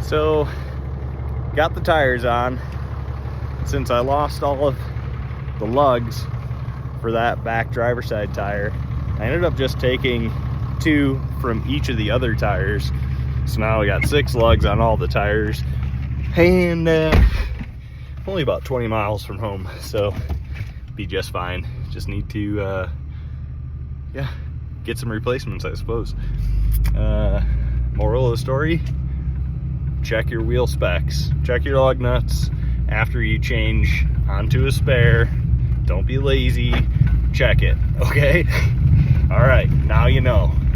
So, got the tires on. Since I lost all of the lugs for that back driver's side tire, I ended up just taking 2 from each of the other tires. So now we got 6 lugs on all the tires, and only about 20 miles from home, so be just fine. Just need to yeah, get some replacements, I suppose. Moral of the story, check your wheel specs, check your lug nuts after you change onto a spare. Don't be lazy, check it, okay? All right, now you know.